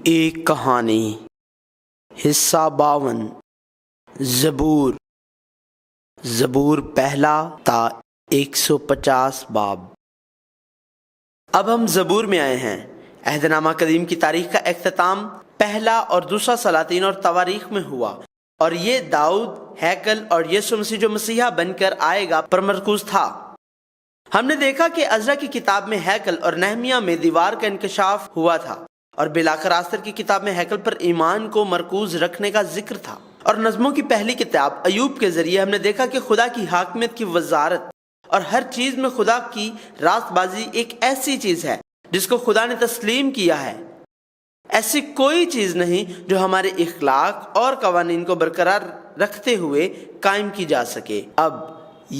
ایک کہانی حصہ 52 زبور پہلا تا 150 باب۔ اب ہم زبور میں آئے ہیں۔ عہد نامہ قدیم کی تاریخ کا اختتام پہلا اور دوسرا سلاطین اور تواریخ میں ہوا، اور یہ داؤد، ہیکل اور یسوع مسیح جو مسیحا بن کر آئے گا پر مرکوز تھا۔ ہم نے دیکھا کہ عزرا کی کتاب میں ہیکل اور نہمیہ میں دیوار کا انکشاف ہوا تھا، اور بلاخر آستر کی کتاب میں ہیکل پر ایمان کو مرکوز رکھنے کا ذکر تھا۔ اور نظموں کی پہلی کتاب ایوب کے ذریعے ہم نے دیکھا کہ خدا کی حاکمیت کی وزارت اور ہر چیز میں خدا کی راست بازی ایک ایسی چیز ہے جس کو خدا نے تسلیم کیا ہے۔ ایسی کوئی چیز نہیں جو ہمارے اخلاق اور قوانین کو برقرار رکھتے ہوئے قائم کی جا سکے۔ اب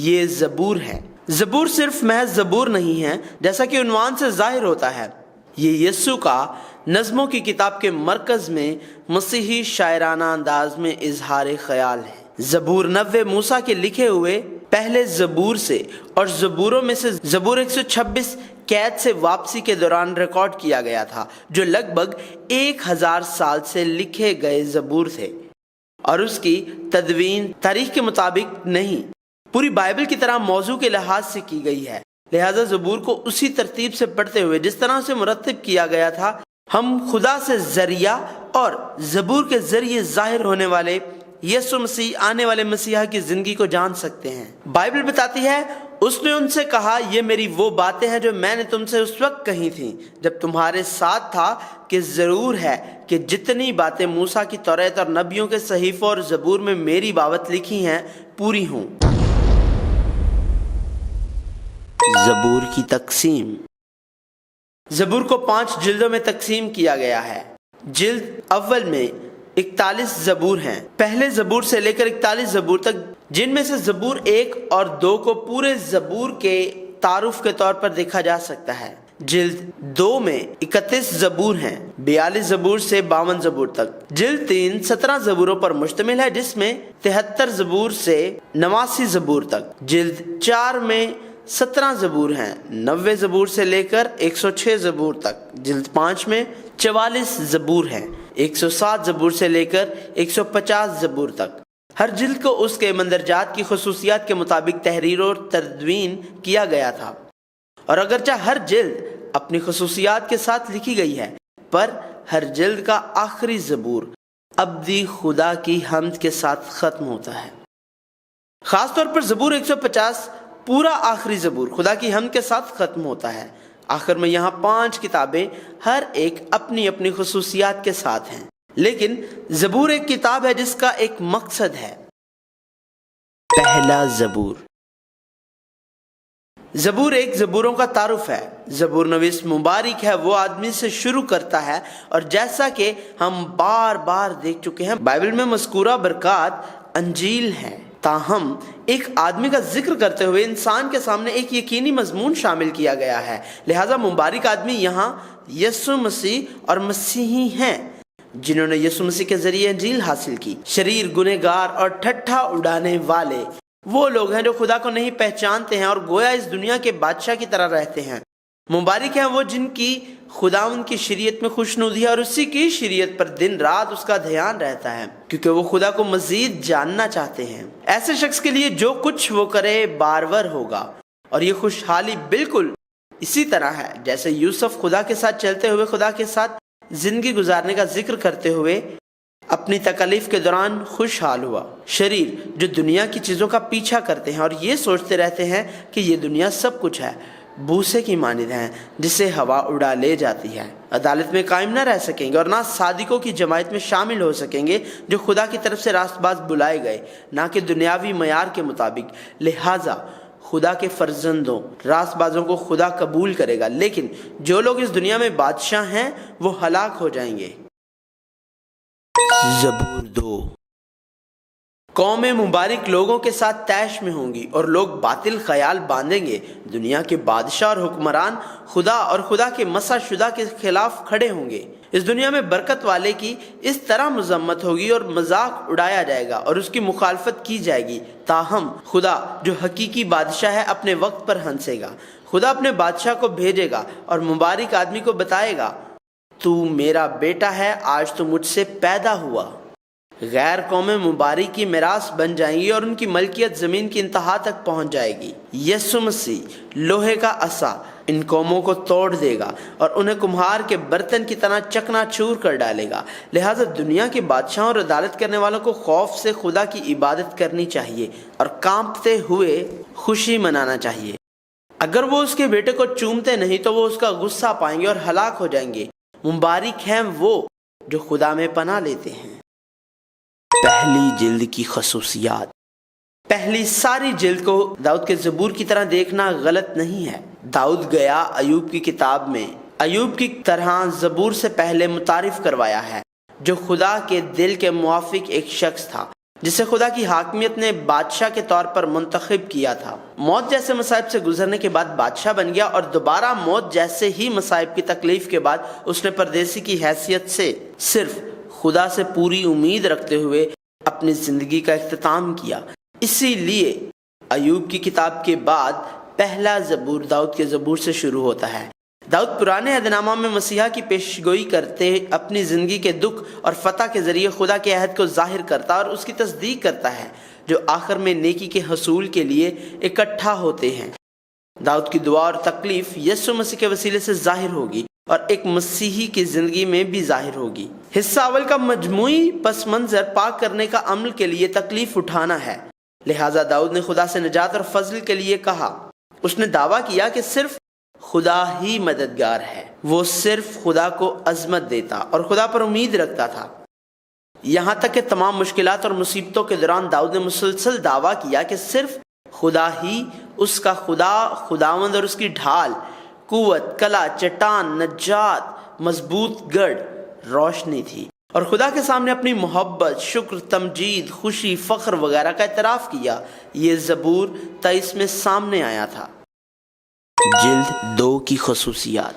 یہ زبور ہے۔ زبور صرف محض زبور نہیں ہے جیسا کہ عنوان سے ظاہر ہوتا ہے۔ یہ یسوع کا نظموں کی کتاب کے مرکز میں مسیحی شاعرانہ انداز میں اظہار خیال ہے۔ زبور 90 موسیٰ کے لکھے ہوئے پہلے زبور سے اور زبوروں میں سے زبور 126 قید سے واپسی کے دوران ریکارڈ کیا گیا تھا، جو لگ بھگ 1000 سال سے لکھے گئے زبور تھے، اور اس کی تدوین تاریخ کے مطابق نہیں، پوری بائبل کی طرح موضوع کے لحاظ سے کی گئی ہے۔ لہٰذا زبور کو اسی ترتیب سے پڑھتے ہوئے جس طرح سے مرتب کیا گیا تھا، ہم خدا سے ذریعہ اور زبور کے ذریعے ظاہر ہونے والے یسوع مسیح آنے والے مسیحا کی زندگی کو جان سکتے ہیں۔ بائبل بتاتی ہے، اس نے ان سے کہا، یہ میری وہ باتیں ہیں جو میں نے تم سے اس وقت کہی تھیں جب تمہارے ساتھ تھا، کہ ضرور ہے کہ جتنی باتیں موسیٰ کی توریت اور نبیوں کے صحیفوں اور زبور میں میری بابت لکھی ہیں پوری ہوں۔ زبور کی تقسیم۔ زبور کو 5 جلدوں میں تقسیم کیا گیا ہے۔ جلد اول میں 41 زبور ہیں، پہلے زبور سے لے کر 41 زبور تک، جن میں سے زبور 1 اور 2 کو پورے زبور کے تعارف کے طور پر دیکھا جا سکتا ہے۔ جلد 2 میں 31 زبور ہیں، 42 زبور سے 52 زبور تک۔ جلد 3 17 زبوروں پر مشتمل ہے، جس میں 73 زبور سے 89 زبور تک۔ جلد 4 میں 17 زبور ہیں، 90 زبور سے لے کر 106 زبور تک۔ جلد 5 میں 44 زبور ہیں، 107 زبور سے لے کر 150 زبور تک۔ ہر جلد کو اس کے مندرجات کی خصوصیات کے مطابق تحریر اور تدوین کیا گیا تھا، اور اگرچہ ہر جلد اپنی خصوصیات کے ساتھ لکھی گئی ہے، پر ہر جلد کا آخری زبور ابدی خدا کی حمد کے ساتھ ختم ہوتا ہے۔ خاص طور پر زبور 150 پورا آخری زبور خدا کی حمد کے ساتھ ختم ہوتا ہے۔ آخر میں یہاں 5 کتابیں ہر ایک اپنی اپنی خصوصیات کے ساتھ ہیں، لیکن زبور ایک کتاب ہے جس کا ایک مقصد ہے۔ پہلا زبور۔ زبور ایک زبوروں کا تعارف ہے۔ زبور نویس مبارک ہے وہ آدمی سے شروع کرتا ہے، اور جیسا کہ ہم بار بار دیکھ چکے ہیں، بائبل میں مذکورہ برکات انجیل ہیں، تاہم ایک آدمی کا ذکر کرتے ہوئے انسان کے سامنے ایک یقینی مضمون شامل کیا گیا ہے۔ لہذا مبارک آدمی یہاں یسوع مسیح اور مسیحی ہیں، جنہوں نے یسوع مسیح کے ذریعے انجیل حاصل کی۔ شریر، گنہگار اور ٹھٹھا اڑانے والے وہ لوگ ہیں جو خدا کو نہیں پہچانتے ہیں اور گویا اس دنیا کے بادشاہ کی طرح رہتے ہیں۔ مبارک ہیں وہ جن کی خداوند کی شریعت میں خوشنودی ہے، اور اسی کی شریعت پر دن رات اس کا دھیان رہتا ہے، کیونکہ وہ خدا کو مزید جاننا چاہتے ہیں۔ ایسے شخص کے لیے جو کچھ وہ کرے بارور ہوگا، اور یہ خوشحالی بالکل اسی طرح ہے جیسے یوسف خدا کے ساتھ چلتے ہوئے خدا کے ساتھ زندگی گزارنے کا ذکر کرتے ہوئے اپنی تکالیف کے دوران خوشحال ہوا۔ شریر جو دنیا کی چیزوں کا پیچھا کرتے ہیں اور یہ سوچتے رہتے ہیں کہ یہ دنیا سب کچھ ہے، بوسے کی مانند ہیں جسے ہوا اڑا لے جاتی ہے، عدالت میں قائم نہ رہ سکیں گے، اور نہ صادقوں کی جماعت میں شامل ہو سکیں گے جو خدا کی طرف سے راست باز بلائے گئے، نہ کہ دنیاوی معیار کے مطابق۔ لہٰذا خدا کے فرزندوں، راست بازوں کو خدا قبول کرے گا، لیکن جو لوگ اس دنیا میں بادشاہ ہیں وہ ہلاک ہو جائیں گے۔ زبور 2۔ قوم مبارک لوگوں کے ساتھ طیش میں ہوں گی، اور لوگ باطل خیال باندھیں گے۔ دنیا کے بادشاہ اور حکمران خدا اور خدا کے مسح شدہ کے خلاف کھڑے ہوں گے۔ اس دنیا میں برکت والے کی اس طرح مذمت ہوگی اور مذاق اڑایا جائے گا اور اس کی مخالفت کی جائے گی، تاہم خدا جو حقیقی بادشاہ ہے اپنے وقت پر ہنسے گا۔ خدا اپنے بادشاہ کو بھیجے گا اور مبارک آدمی کو بتائے گا تو میرا بیٹا ہے، آج تو مجھ سے پیدا ہوا۔ غیر قومیں مبارک کی میراث بن جائیں گی اور ان کی ملکیت زمین کی انتہا تک پہنچ جائے گی۔ یسوع مسیح لوہے کا عصا ان قوموں کو توڑ دے گا اور انہیں کمہار کے برتن کی طرح چکنا چور کر ڈالے گا۔ لہٰذا دنیا کے بادشاہوں اور عدالت کرنے والوں کو خوف سے خدا کی عبادت کرنی چاہیے اور کانپتے ہوئے خوشی منانا چاہیے۔ اگر وہ اس کے بیٹے کو چومتے نہیں تو وہ اس کا غصہ پائیں گے اور ہلاک ہو جائیں گے۔ مبارک ہیں وہ جو خدا میں پناہ لیتے ہیں۔ پہلی جلد کی خصوصیات۔ پہلی ساری جلد کو داؤد کے زبور کی طرح دیکھنا غلط نہیں ہے۔ داؤد گیا ایوب کی کتاب میں ایوب کی طرح زبور سے پہلے متعارف کروایا ہے، جو خدا کے دل کے موافق ایک شخص تھا، جسے خدا کی حاکمیت نے بادشاہ کے طور پر منتخب کیا تھا۔ موت جیسے مصائب سے گزرنے کے بعد بادشاہ بن گیا اور دوبارہ موت جیسے ہی مصائب کی تکلیف کے بعد اس نے پردیسی کی حیثیت سے صرف خدا سے پوری امید رکھتے ہوئے اپنی زندگی کا اختتام کیا۔ اسی لیے ایوب کی کتاب کے بعد پہلا زبور داؤد کے زبور سے شروع ہوتا ہے۔ داؤد پرانے عہد نامہ میں مسیحا کی پیشگوئی کرتے اپنی زندگی کے دکھ اور فتح کے ذریعے خدا کے عہد کو ظاہر کرتا اور اس کی تصدیق کرتا ہے، جو آخر میں نیکی کے حصول کے لیے اکٹھا ہوتے ہیں۔ داؤد کی دعا اور تکلیف یسوع مسیح کے وسیلے سے ظاہر ہوگی اور ایک مسیحی کی زندگی میں بھی ظاہر ہوگی۔ حصہ اول کا مجموعی پس منظر پاک کرنے کا عمل کے لیے تکلیف اٹھانا ہے۔ لہٰذا داؤد نے خدا سے نجات اور فضل کے لیے کہا۔ اس نے دعویٰ کیا کہ صرف خدا ہی مددگار ہے۔ وہ صرف خدا کو عظمت دیتا اور خدا پر امید رکھتا تھا۔ یہاں تک کہ تمام مشکلات اور مصیبتوں کے دوران داؤد نے مسلسل دعویٰ کیا کہ صرف خدا ہی اس کا خداوند اور اس کی ڈھال، قوت، کلا، چٹان، نجات، مضبوط گڑھ، روشنی تھی، اور خدا کے سامنے اپنی محبت، شکر، تمجید، خوشی، فخر وغیرہ کا اعتراف کیا۔ یہ زبور 23 میں سامنے آیا تھا۔ جلد 2 کی خصوصیات۔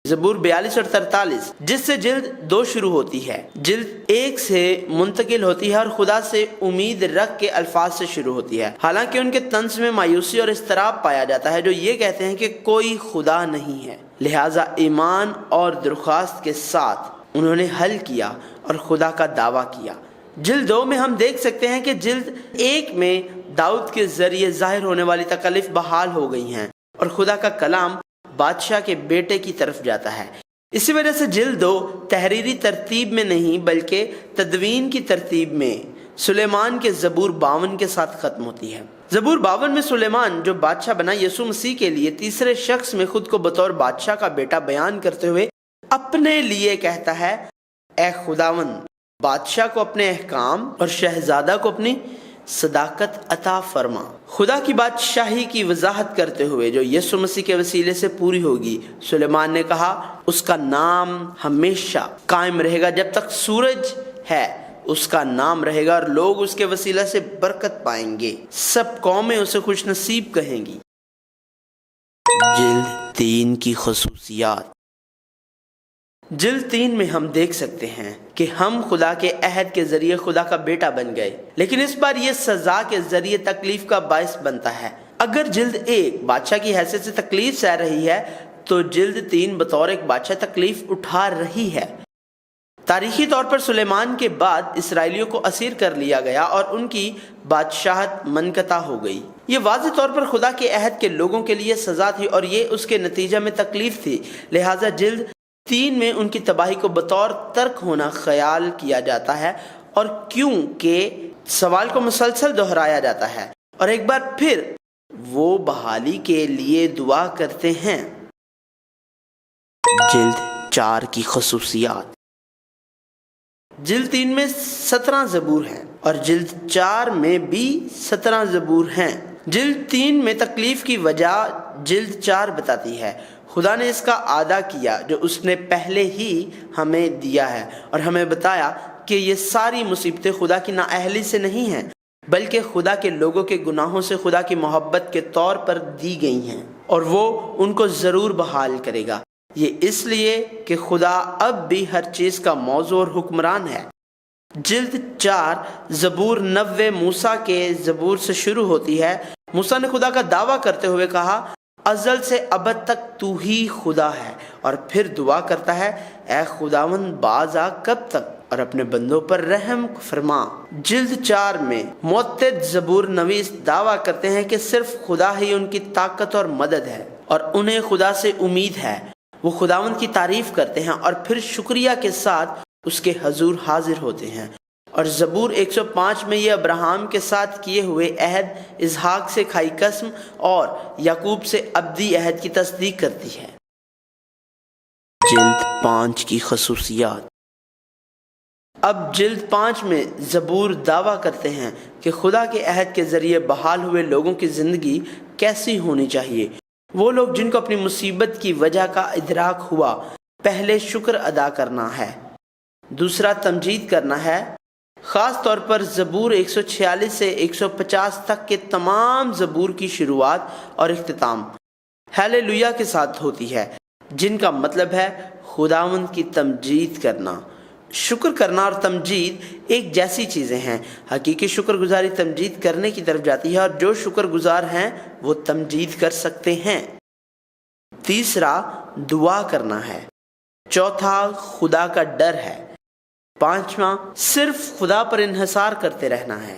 زبور 42 اور 43 جس سے جلد 2 شروع ہوتی ہے، جلد 1 سے منتقل ہوتی ہے اور خدا سے امید رکھ کے الفاظ سے شروع ہوتی ہے۔ حالانکہ ان کے طنز میں مایوسی اور اضطراب پایا جاتا ہے، جو یہ کہتے ہیں کہ کوئی خدا نہیں ہے۔ لہٰذا ایمان اور درخواست کے ساتھ انہوں نے حل کیا اور خدا کا دعویٰ کیا۔ جلد 2 میں ہم دیکھ سکتے ہیں کہ جلد 1 میں داؤد کے ذریعے ظاہر ہونے والی تکلیف بحال ہو گئی ہیں اور خدا کا کلام بادشاہ کے بیٹے کی طرف جاتا ہے۔ اسی وجہ سے جلد 2 تحریری ترتیب میں نہیں بلکہ تدوین کی ترتیب میں سلیمان کے زبور 52 کے ساتھ ختم ہوتی ہے۔ زبور 52 میں سلیمان جو بادشاہ بنا یسوع مسیح کے لیے تیسرے شخص میں خود کو بطور بادشاہ کا بیٹا بیان کرتے ہوئے اپنے لیے کہتا ہے، اے خداوند، بادشاہ کو اپنے احکام اور شہزادہ کو اپنی صداقت عطا فرما۔ خدا کی بادشاہی کی وضاحت کرتے ہوئے جو یسوع مسیح کے وسیلے سے پوری ہوگی، سلیمان نے کہا اس کا نام ہمیشہ قائم رہے گا، جب تک سورج ہے اس کا نام رہے گا اور لوگ اس کے وسیلہ سے برکت پائیں گے، سب قومیں اسے خوش نصیب کہیں گی۔ جلد 3 کی خصوصیات۔ جلد 3 میں ہم دیکھ سکتے ہیں کہ ہم خدا کے عہد کے ذریعے خدا کا بیٹا بن گئے، لیکن اس بار یہ سزا کے ذریعے تکلیف کا باعث بنتا ہے۔ اگر جلد 1 بادشاہ کی حیثیت سے تکلیف سہ رہی ہے تو جلد 3 بطور ایک بادشاہ تکلیف اٹھا رہی ہے۔ تاریخی طور پر سلیمان کے بعد اسرائیلیوں کو اسیر کر لیا گیا اور ان کی بادشاہت منقطع ہو گئی۔ یہ واضح طور پر خدا کے عہد کے لوگوں کے لیے سزا تھی اور یہ اس کے نتیجہ میں تکلیف تھی۔ لہٰذا جلد 3 میں ان کی تباہی کو بطور ترک ہونا خیال کیا جاتا ہے، اور کیونکہ سوال کو مسلسل دہرایا جاتا ہے اور ایک بار پھر وہ بحالی کے لیے دعا کرتے ہیں۔ جلد 4 کی خصوصیات۔ جلد 3 میں 17 زبور ہیں اور جلد 4 میں بھی 17 زبور ہیں۔ جلد 3 میں تکلیف کی وجہ جلد 4 بتاتی ہے۔ خدا نے اس کا اعادہ کیا جو اس نے پہلے ہی ہمیں دیا ہے اور ہمیں بتایا کہ یہ ساری مصیبتیں خدا کی نااہلی سے نہیں ہیں بلکہ خدا کے لوگوں کے گناہوں سے خدا کی محبت کے طور پر دی گئی ہیں، اور وہ ان کو ضرور بحال کرے گا۔ یہ اس لیے کہ خدا اب بھی ہر چیز کا موضوع اور حکمران ہے۔ جلد 4 زبور 90 موسیٰ کے زبور سے شروع ہوتی ہے۔ موسیٰ نے خدا کا دعویٰ کرتے ہوئے کہا، ازل سے ابد تک تو ہی خدا ہے اور پھر دعا کرتا ہے، اے خداوند باز آ کب تک اور اپنے بندوں پر رحم فرما۔ جلد 4 میں معتد زبور نویس دعویٰ کرتے ہیں کہ صرف خدا ہی ان کی طاقت اور مدد ہے اور انہیں خدا سے امید ہے۔ وہ خداوند کی تعریف کرتے ہیں اور پھر شکریہ کے ساتھ اس کے حضور حاضر ہوتے ہیں۔ اور زبور 105 میں یہ ابراہیم کے ساتھ کیے ہوئے عہد، اسحاق سے کھائی قسم اور یعقوب سے ابدی عہد کی تصدیق کرتی ہے۔ جلد 5 کی خصوصیات۔ اب جلد 5 میں زبور دعویٰ کرتے ہیں کہ خدا کے عہد کے ذریعے بحال ہوئے لوگوں کی زندگی کیسی ہونی چاہیے۔ وہ لوگ جن کو اپنی مصیبت کی وجہ کا ادراک ہوا، پہلے شکر ادا کرنا ہے، دوسرا تمجید کرنا ہے۔ خاص طور پر زبور 146 سے 150 تک کے تمام زبور کی شروعات اور اختتام ہیلیلویا کے ساتھ ہوتی ہے، جن کا مطلب ہے خداوند کی تمجید کرنا۔ شکر کرنا اور تمجید ایک جیسی چیزیں ہیں۔ حقیقی شکر گزاری تمجید کرنے کی طرف جاتی ہے اور جو شکر گزار ہیں وہ تمجید کر سکتے ہیں۔ تیسرا دعا کرنا ہے۔ چوتھا خدا کا ڈر ہے۔ پانچواں صرف خدا پر انحصار کرتے رہنا ہے۔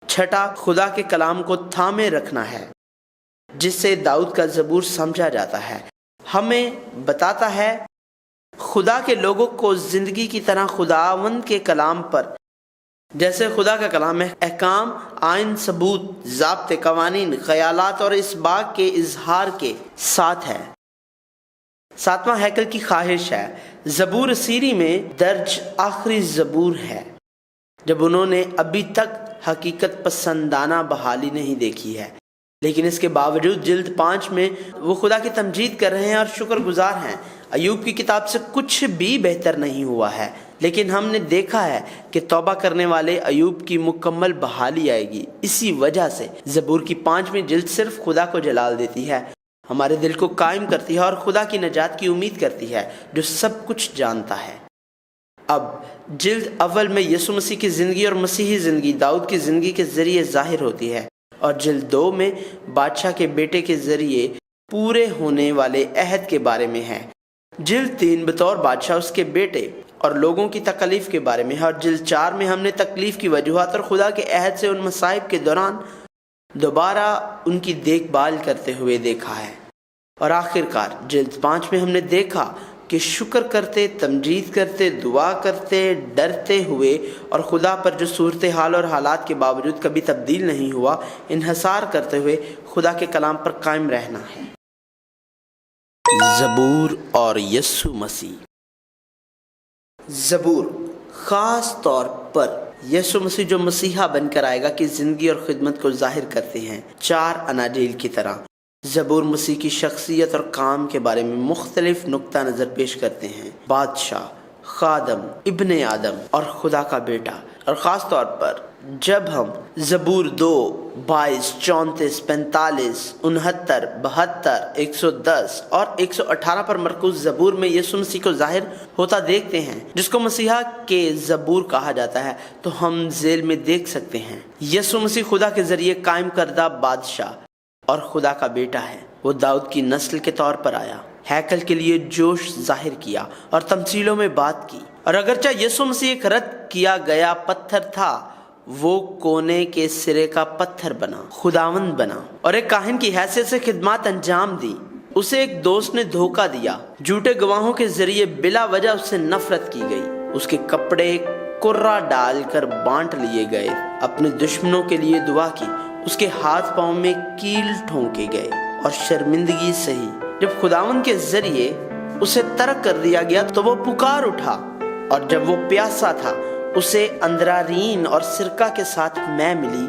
چھٹا خدا کے کلام کو تھامے رکھنا ہے، جس سے داؤد کا زبور سمجھا جاتا ہے۔ ہمیں بتاتا ہے خدا کے لوگوں کو زندگی کی طرح خداوند کے کلام پر، جیسے خدا کا کلام ہے، احکام، آئین، ثبوت، ضابطے، قوانین، خیالات اور اس بات کے اظہار کے ساتھ ہے۔ ساتواں ہیکل کی خواہش ہے۔ زبور سیری میں درج آخری زبور ہے جب انہوں نے ابھی تک حقیقت پسندانہ بحالی نہیں دیکھی ہے، لیکن اس کے باوجود جلد 5 میں وہ خدا کی تمجید کر رہے ہیں اور شکر گزار ہیں۔ ایوب کی کتاب سے کچھ بھی بہتر نہیں ہوا ہے، لیکن ہم نے دیکھا ہے کہ توبہ کرنے والے ایوب کی مکمل بحالی آئے گی۔ اسی وجہ سے زبور کی 5ویں جلد صرف خدا کو جلال دیتی ہے، ہمارے دل کو قائم کرتی ہے اور خدا کی نجات کی امید کرتی ہے جو سب کچھ جانتا ہے۔ اب جلد اول میں یسوع مسیح کی زندگی اور مسیحی زندگی داؤد کی زندگی کے ذریعے ظاہر ہوتی ہے، اور جلد 2 میں بادشاہ کے بیٹے کے ذریعے پورے ہونے والے عہد کے بارے میں ہے۔ جلد 3 بطور بادشاہ، اس کے بیٹے اور لوگوں کی تکلیف کے بارے میں ہے، اور جلد 4 میں ہم نے تکلیف کی وجوہات اور خدا کے عہد سے ان مصائب کے دوران دوبارہ ان کی دیکھ بھال کرتے ہوئے دیکھا ہے۔ اور آخر کار جلد 5 میں ہم نے دیکھا کہ شکر کرتے، تمجید کرتے، دعا کرتے، ڈرتے ہوئے اور خدا پر جو صورتحال اور حالات کے باوجود کبھی تبدیل نہیں ہوا، انحصار کرتے ہوئے خدا کے کلام پر قائم رہنا ہے۔ زبور اور یسوع مسیح۔ زبور خاص طور پر یسوع مسیح جو مسیحا بن کر آئے گا کی زندگی اور خدمت کو ظاہر کرتے ہیں۔ 4 اناجیل کی طرح زبور مسیح کی شخصیت اور کام کے بارے میں مختلف نقطہ نظر پیش کرتے ہیں۔ بادشاہ، خادم، ابن آدم اور خدا کا بیٹا۔ اور خاص طور پر جب ہم زبور 2، 22، 34، 45، 69، 72، 110 اور 118 پر مرکوز زبور میں یسوع مسیح کو ظاہر ہوتا دیکھتے ہیں، جس کو مسیحا کے زبور کہا جاتا ہے، تو ہم ذیل میں دیکھ سکتے ہیں یسوع مسیح خدا کے ذریعے قائم کردہ بادشاہ اور خدا کا بیٹا ہے۔ وہ داؤد کی نسل کے طور پر آیا، ہیکل کے لیے جوش ظاہر کیا اور تمثیلوں میں بات کی، اور اگرچہ یسوع مسیح ایک رد کیا گیا پتھر تھا، وہ کونے کے سرے کا پتھر بنا، خداوند بنا اور ایک کاہن کی حیثیت سے خدمات انجام دی۔ اسے ایک دوست نے دھوکہ دیا، جھوٹے گواہوں کے ذریعے بلا وجہ اس سے نفرت کی گئی، اس کے کپڑے کرہ ڈال کر بانٹ لیے گئے، اپنے دشمنوں کے لیے دعا کی، اس کے ہاتھ پاؤں میں کیل ٹھونکے گئے اور شرمندگی سہی۔ جب خداوند کے ذریعے اسے ترک کر دیا گیا تو وہ پکار اٹھا، اور جب وہ پیاسا تھا اسے اندرارین اور سرکہ کے ساتھ میں ملی،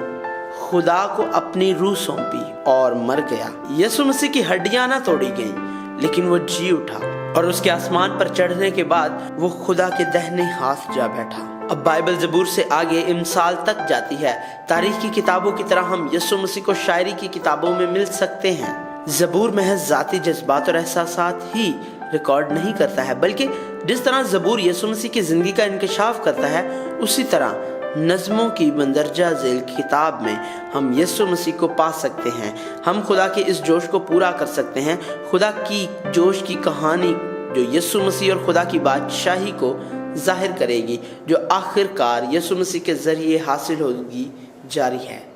خدا کو اپنی روح سونپی اور مر گیا۔ یسوع مسیح کی ہڈیاں نہ توڑی گئیں، لیکن وہ جی اٹھا، اور اس کے آسمان پر چڑھنے کے بعد وہ خدا کے دہنے ہاتھ جا بیٹھا۔ اب بائبل زبور سے آگے امثال تک جاتی ہے۔ تاریخ کی کتابوں کی طرح ہم یسوع مسیح کو شاعری کی کتابوں میں مل سکتے ہیں۔ زبور محض ذاتی جذبات اور احساسات ہی ریکارڈ نہیں کرتا ہے، بلکہ جس طرح زبور یسوع مسیح کی زندگی کا انکشاف کرتا ہے، اسی طرح نظموں کی مندرجہ ذیل کتاب میں ہم یسوع مسیح کو پا سکتے ہیں۔ ہم خدا کے اس جوش کو پورا کر سکتے ہیں، خدا کی جوش کی کہانی جو یسوع مسیح اور خدا کی بادشاہی کو ظاہر کرے گی، جو آخر کار یسوع مسیح کے ذریعے حاصل ہوگی، جاری ہے۔